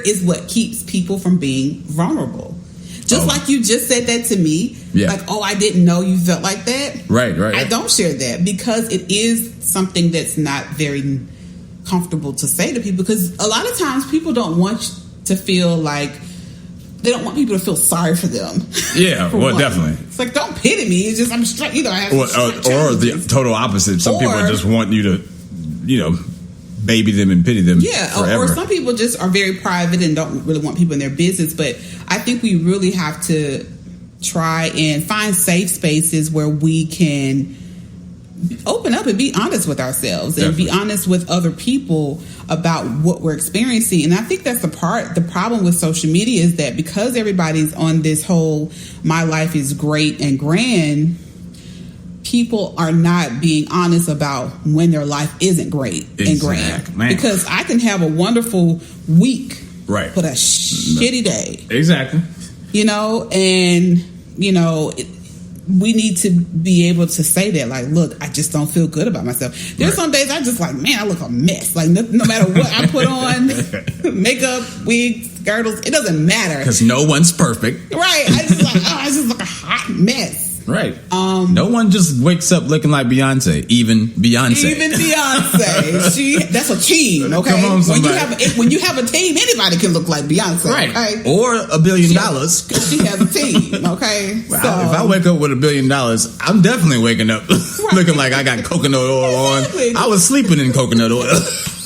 is what keeps people from being vulnerable. Just like you just said that to me. Yeah. Like, oh, I didn't know you felt like that. Right. I don't share that because it is something that's not very comfortable to say to people, because a lot of times people don't want to feel like, they don't want people to feel sorry for them. Yeah, well, definitely. It's like, don't pity me. It's just, I'm straight. I have or the total opposite. Some people just want you to, baby them and pity them. Yeah, forever. Or some people just are very private and don't really want people in their business. But I think we really have to try and find safe spaces where we can open up and be honest with ourselves and be honest with other people about what we're experiencing. And I think that's the problem with social media is that because everybody's on this whole my life is great and grand, people are not being honest about when their life isn't great and grand. Man. Because I can have a wonderful week, but a shitty day. Exactly. We need to be able to say that, like, look, I just don't feel good about myself. There's some days I just like, man, I look a mess. Like, no matter what I put on, makeup, wigs, girdles, it doesn't matter. Because no one's perfect. Right. I just look a hot mess. Right. No one just wakes up looking like Beyonce. Even Beyonce. That's a team, okay? Come on, somebody. When you have a team, anybody can look like Beyonce, right? Okay? Or $1 billion. Because she has a team, okay? Well, if I wake up with $1 billion, I'm definitely waking up looking like I got coconut oil on. I was sleeping in coconut oil.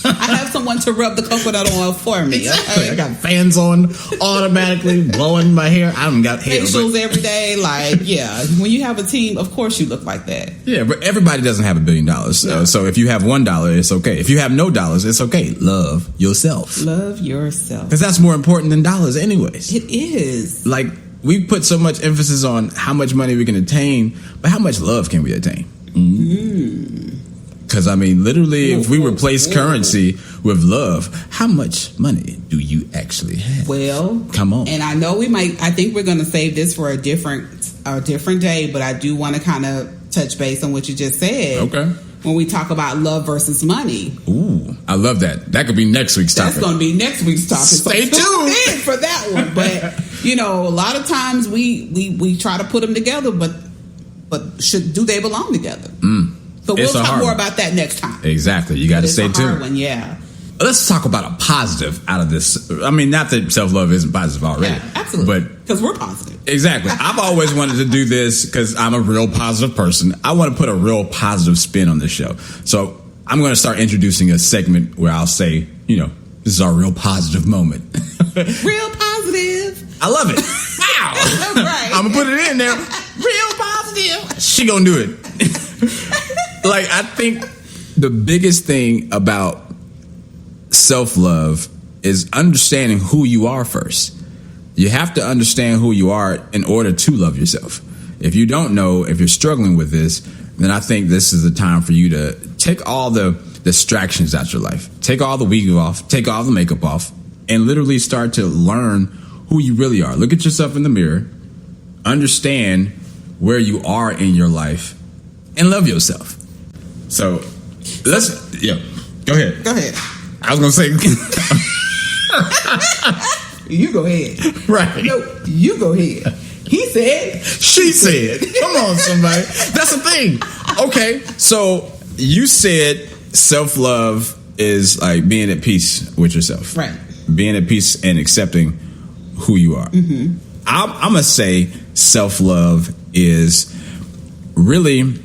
I have someone to rub the coconut oil for me. Exactly. Okay? I got fans on automatically blowing my hair. I haven't got hair. Facials every day. Like, yeah. When you have a team, of course you look like that. Yeah, but everybody doesn't have $1 billion. No. So if you have $1, it's okay. If you have no dollars, it's okay. Love yourself. Love yourself. Because that's more important than dollars anyways. It is. Like, we put so much emphasis on how much money we can attain, but how much love can we attain? Because, literally, if we replace currency with love, how much money do you actually have? Well, come on. And I know I think we're going to save this for a different day, but I do want to kind of touch base on what you just said. Okay. When we talk about love versus money. Ooh, I love that. That could be next week's topic. That's going to be next week's topic. Stay tuned for that one. But, a lot of times we try to put them together, but do they belong together? So we'll talk more about that next time. Exactly. You got to stay tuned. Yeah. Let's talk about a positive out of this. Not that self-love isn't positive already. Yeah, absolutely. But because we're positive. Exactly. I've always wanted to do this because I'm a real positive person. I want to put a real positive spin on this show. So I'm going to start introducing a segment where I'll say, this is our real positive moment. Real positive. I love it. Wow. Right. I'm going to put it in there. Real positive. She going to do it. I think the biggest thing about self-love is understanding who you are first. You have to understand who you are in order to love yourself. If you don't know, if you're struggling with this, then I think this is the time for you to take all the distractions out your life. Take all the wig off, take all the makeup off, and literally start to learn who you really are. Look at yourself in the mirror, understand where you are in your life, and love yourself. So go ahead. Go ahead. I was going to say. You go ahead. Right. No, you go ahead. He said. She said. Come on, somebody. That's the thing. Okay. So you said self-love is like being at peace with yourself. Right. Being at peace and accepting who you are. Mm-hmm. I'm going to say self-love is really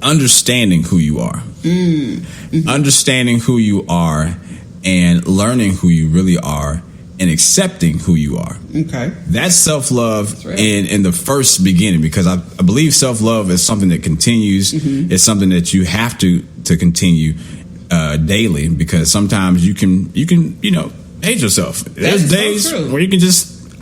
understanding who you are. Mm-hmm. Understanding who you are and learning who you really are and accepting who you are. Okay. That's self-love in the first beginning, because I believe self-love is something that continues. Mm-hmm. It's something that you have to continue daily, because sometimes you can hate yourself. There's days where you can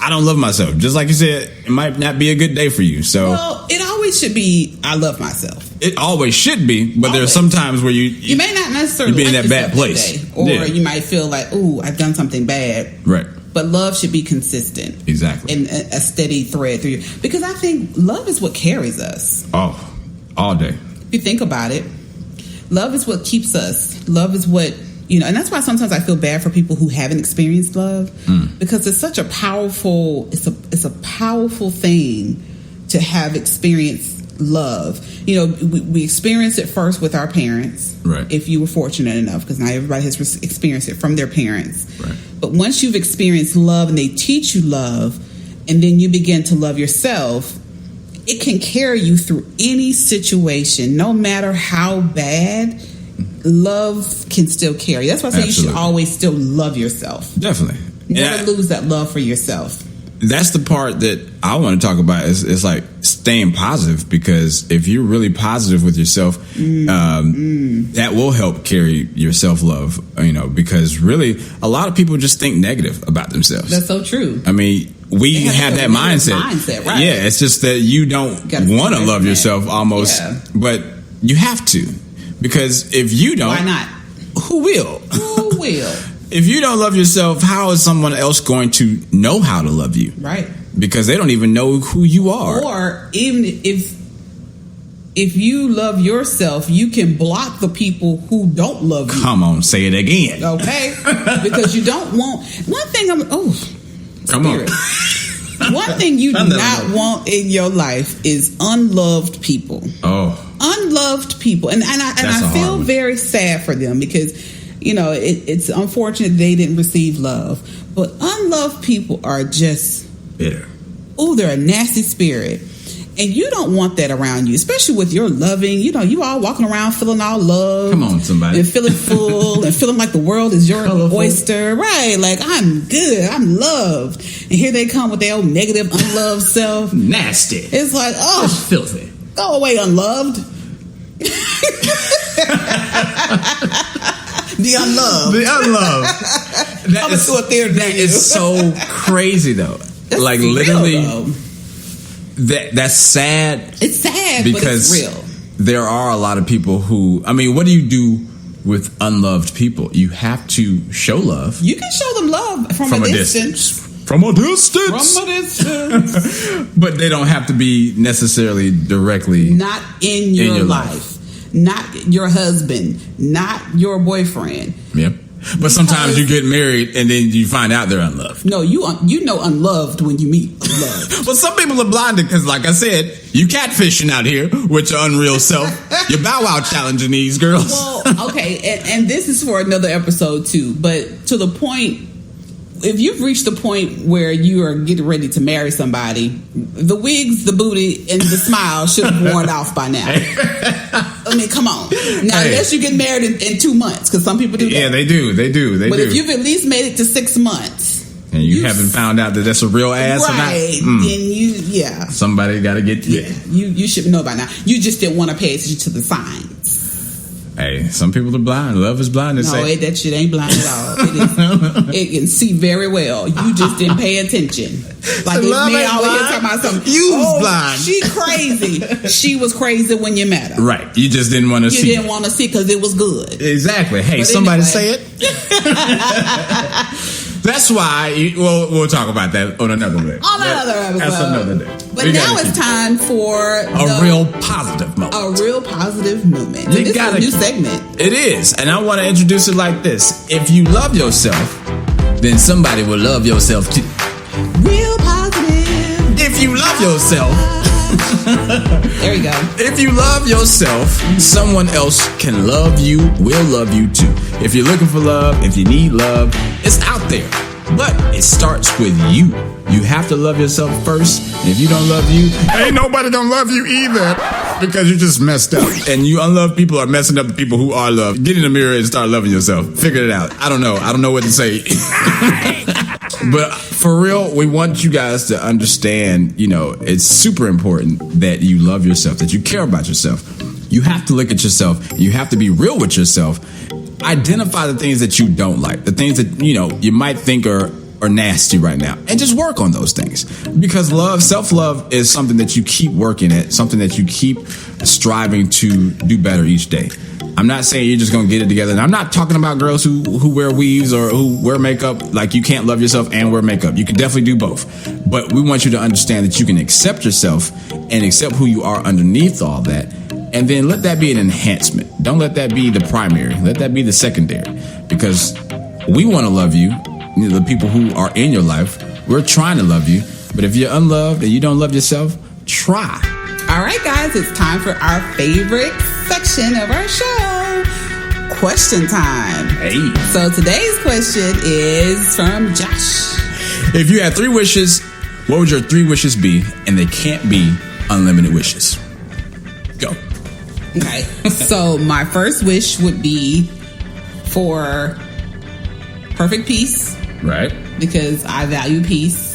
I don't love myself. Just like you said, it might not be a good day for you. So, well, it always should be, I love myself. It always should be, but there's some times where you may not necessarily be in that bad place. Today, or you might feel like, ooh, I've done something bad. Right. But love should be consistent. Exactly. And a steady thread through you. Because I think love is what carries us. Oh, all day. If you think about it, love is what keeps us. Love is what and that's why sometimes I feel bad for people who haven't experienced love, because it's such a powerful, it's a powerful thing to have experienced love. We experience it first with our parents, right? If you were fortunate enough, because not everybody has experienced it from their parents, right? But once you've experienced love and they teach you love, and then you begin to love yourself, it can carry you through any situation, no matter how bad. Love can still carry. That's why I say you should always still love yourself. Definitely. Never lose that love for yourself. That's the part that I want to talk about is like staying positive, because if you're really positive with yourself, that will help carry your self-love, because really a lot of people just think negative about themselves. That's so true. I mean, we have that mindset. Right? Yeah, it's just that you don't want to love yourself almost, but you have to, because if you don't, why not? Who will? Who will? If you don't love yourself, how is someone else going to know how to love you? Right. Because they don't even know who you are. Or even if you love yourself, you can block the people who don't love you. Come on, say it again. Okay? Because you don't want... One thing Come on. One thing you do not want in your life is unloved people. Oh. Unloved people. And I feel very sad for them, because... it's unfortunate they didn't receive love. But unloved people are just bitter. Oh, they're a nasty spirit. And you don't want that around you, especially with your loving. You all walking around feeling all loved. Come on, somebody. And feeling full and feeling like the world is your oyster. Right. Like, I'm good. I'm loved. And here they come with their own negative, unloved self. Nasty. It's like, oh. It's filthy. Go away, unloved. The unloved. That is so crazy, though. That's like, real, literally, though. That's sad. It's sad, because but it's real. There are a lot of people who, what do you do with unloved people? You have to show love. You can show them love from a distance. From a distance. But they don't have to be necessarily directly. Not in your life. Not your husband, not your boyfriend. Yep. But sometimes you get married and then you find out they're unloved. No, you know unloved when you meet unloved. Well, some people are blinded because, like I said, you catfishing out here with your unreal self. You're Bow Wow challenging these girls. Well, okay, and this is for another episode too. But to the point, if you've reached the point where you are getting ready to marry somebody, the wigs, the booty, and the smile should have worn off by now. Come on. Now, unless you get married in 2 months, because some people do that. Yeah, they do. But if you've at least made it to 6 months, and you haven't found out that that's a real ass or not, then somebody got to get you should know by now. You just didn't want to pay attention to the signs. Hey, some people are blind. Love is blind. That shit ain't blind at all. It can see very well. You just didn't pay attention. Like this man always talking about something. You was blind. She crazy. She was crazy when you met her. Right. You just didn't want to see. You didn't want to see because it was good. Exactly. Hey, somebody say it. That's why. We'll talk about that on another day. On another episode. That's another day. But now it's time for a real positive moment. A real positive moment. This is a new segment. It is, and I want to introduce it like this: if you love yourself, then somebody will love yourself too. Real positive. If you love yourself. There we go. If you love yourself, someone else can love you, will love you too. If you're looking for love, if you need love, it's out there. But it starts with you. You have to love yourself first. And if you don't love you, ain't nobody gonna love you either, because you just messed up. And you unloved people are messing up the people who are loved. Get in the mirror and start loving yourself. Figure it out. I don't know what to say. But for real, we want you guys to understand, it's super important that you love yourself, that you care about yourself. You have to look at yourself. You have to be real with yourself. Identify the things that you don't like, the things that, you might think are nasty right now, and just work on those things. Because self-love is something that you keep working at, something that you keep striving to do better each day. I'm not saying you're just going to get it together. And I'm not talking about girls who wear weaves or who wear makeup. Like, you can't love yourself and wear makeup. You can definitely do both. But we want you to understand that you can accept yourself and accept who you are underneath all that. And then let that be an enhancement. Don't let that be the primary. Let that be the secondary. Because we want to love you. The people who are in your life, we're trying to love you. But if you're unloved and you don't love yourself, try. All right, guys, it's time for our favorite section of our show, question time. Hey. So today's question is from Josh. If you had 3 wishes, what would your 3 wishes be? And they can't be unlimited wishes. Go. Okay. So my first wish would be for perfect peace. Right. Because I value peace.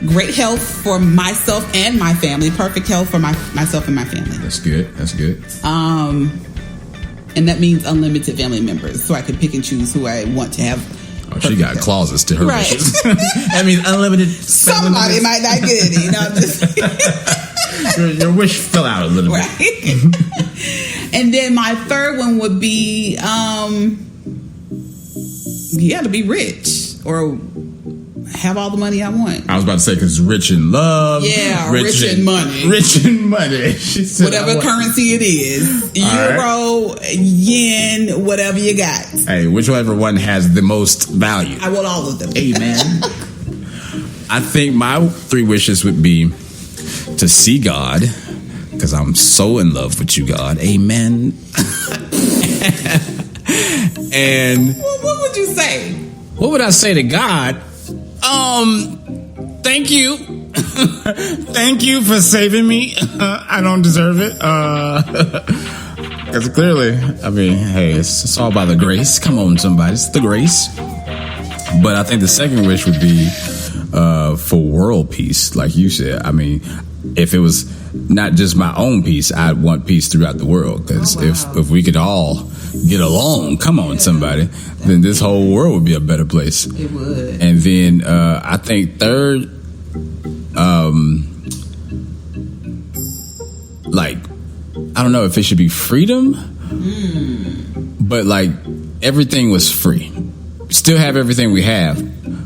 Great health for myself and my family. Perfect health for myself and my family. That's good. That's good. And that means unlimited family members, so I can pick and choose who I want to have. Oh, she got clauses to her right. wishes. That means unlimited. Somebody might not get any. You know, your wish fell out a little right. bit. And then my third one would be, to be rich or have all the money I want. I was about to say, because rich in love. Yeah, rich in money. Rich in money. She said, whatever currency it is. Euro, yen, whatever you got. Hey, whichever one has the most value. I want all of them. Amen. I think my 3 wishes would be to see God, because I'm so in love with you, God. Amen. And what would you say? What would I say to God? Thank you. Thank you for saving me. I don't deserve it. Because clearly, I mean, hey, it's all about the grace. Come on, somebody. It's the grace. But I think the second wish would be for world peace, like you said. I mean, if it was not just my own peace, I'd want peace throughout the world. Because if we could all get along, come on, somebody, then this whole world would be a better place. It would. And then I think third, like, I don't know if it should be freedom, but like everything was free. Still have everything we have,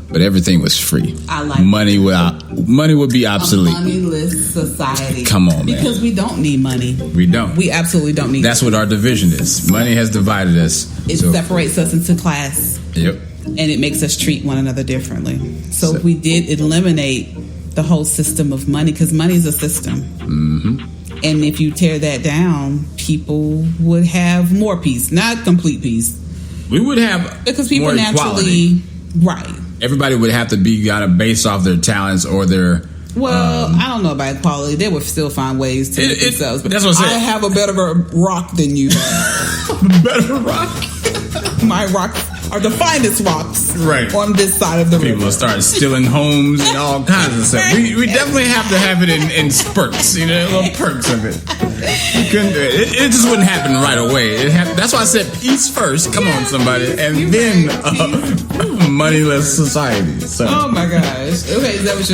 but everything was free. I like money would be obsolete. A moneyless society. Come on, man. Because we don't need money. We don't. We absolutely don't need. That's what our division is. Money has divided us. It separates us into class. Yep. And it makes us treat one another differently. So if we did eliminate the whole system of money, because money is a system. Mm-hmm. And if you tear that down, people would have more peace, not complete peace. We would have because people more naturally, right? Everybody would have to be kind of based off their talents or their. Well, I don't know about equality. They would still find ways to make themselves. But that's what I'm saying. I have a better rock than you have. Better rock. My rocks are the finest rocks on this side of the river. People will start stealing homes and all kinds of stuff. We definitely have to have it in spurts, little perks of it. You couldn't do it. It just wouldn't happen right away. That's why I said peace first. Come on, somebody. And then moneyless society. So. Oh my gosh. Okay, that was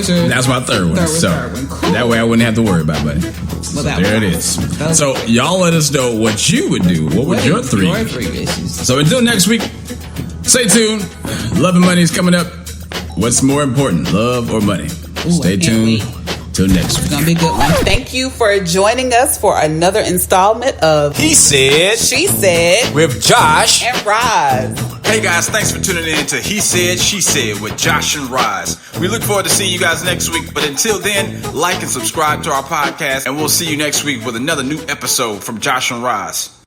your That's my third one. Third one. Cool. That way I wouldn't have to worry about money. Well, there it is. So y'all let us know what you would do. What would your 3 wishes? So until next week, stay tuned. Love and Money is coming up. What's more important, love or money? Stay tuned. Till next week. It's going to be a good one. Thank you for joining us for another installment of He Said, She Said with Josh and Roz. Hey guys, thanks for tuning in to He Said, She Said with Josh and Roz. We look forward to seeing you guys next week. But until then, like and subscribe to our podcast. And we'll see you next week with another new episode from Josh and Roz.